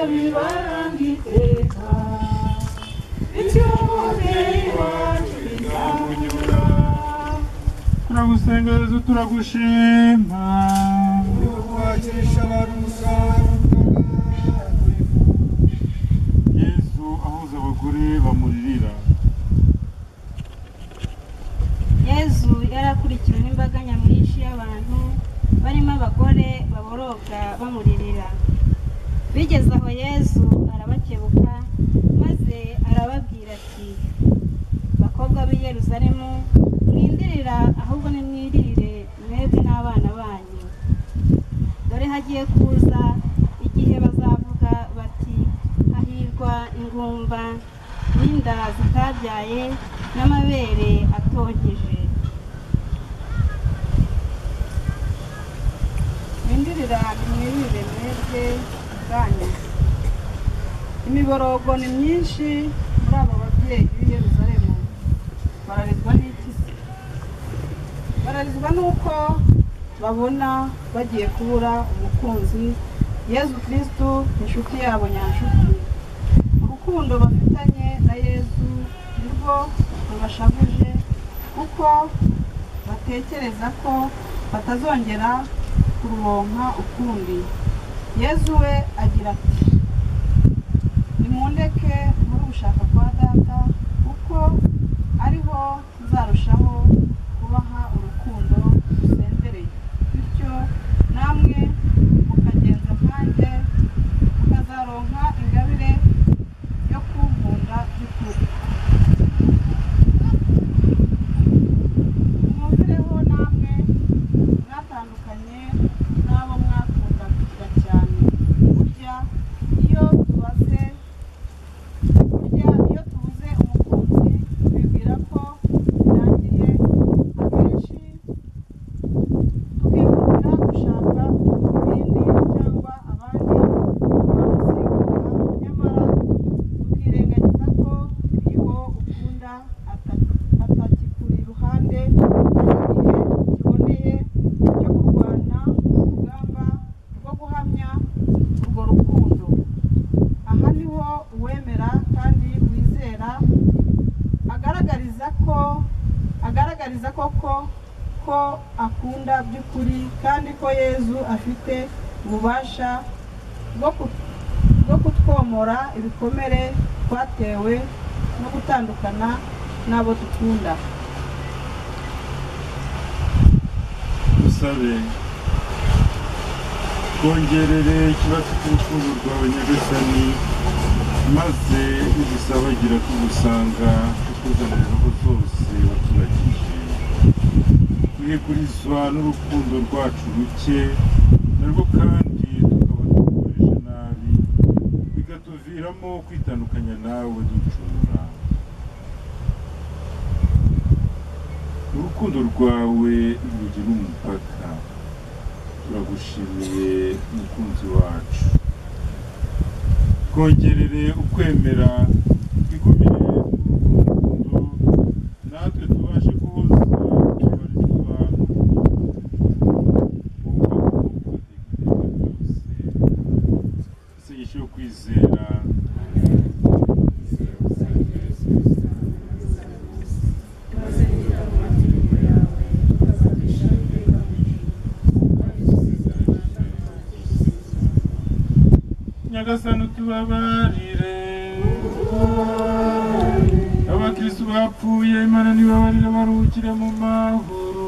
bibaranga iteka bityo umubyeyi wacu bizamunyura. Turagusenga Yezu, turagushima wakisha abantu umusaraba. Yezu ahoza abagore bamuririra. Yezu yarakurikiwe n'imbaga nyamwinshi y'abantu barimo abagore baboroga bamuririra. Bigeze aho Yezu arabakebuka maze arababwira ati, bakobwa b'i Yerusalemu, mwindirira ahubwo nimwiririre mwebwe n'abana banyu. Dore hagiye kuza igihe bazavuga bati, hahirwa ingumba n'inda zitabyaye n'amabere atonkeje. Mwindirira nimwirire mwebwe ubwanyu. Imiborogo ni myinshi muri abo babyeyi b'i Yerusalemu. Bararizwa n'iki se? Bararizwa n'uko babona bagiye kubura umukunzi. Yezu Kristu inshuti yabo nyanshuti. Urukundo bafitanye na Yezu nirwo rubashavuje, kuko batekereza ko batazongera kururonka ukundi. Yezu we agira ati, nimundeke muri ugushaka kwa Data, kuko ariho nzarushaho kubaha urukundo rusendereye. Bityo namwe mukagenza nkanjye, mukazaronka ingabire yo kunkunda by'ukuri. Mwumvireho namwe mwatandukanye n'abo mwakundaga cyane. Burya iyo tubuze umukunzi twibwira ko birangiye, akenshi tukihutira gushaka ibindi cyangwa abandi bamusimbura, nyamara tukirengagiza ko iyo ukunda atakikuri iruhande, hari igihe kiboneye cyo kurwana urugamba rwo guhamya urwo rukundo. Aha niho uwemera kandi wizera agaragariza koko ko akunda by'ukuri, kandi ko Yezu afite ububasha bwo kutwomora ibikomere twatewe no gutandukana n'abo dukunda. Dusabe. Kongerere ikibazo cy'urukundo rwawe Nyagasani, maze udusabagira tugusanga tukuzanira roho zose waturagije. Twigurizwa n'urukundo rwacu ruke, narwo kandi tukaba dukoresha nabi, bikatuviramo kwitandukanya nawe ducumura. Urukundo rwawe rugira umupaka. Turagushimiye mukunzi wacu. Kongerere ukwemera kwigomere urukundo, natwe tubashe kuhoza tubarizwa isengesho yo kwizera. Nyagasani utubabarire. Abakristu bapfuye Imana nibabarire baruhukire mu mahoro.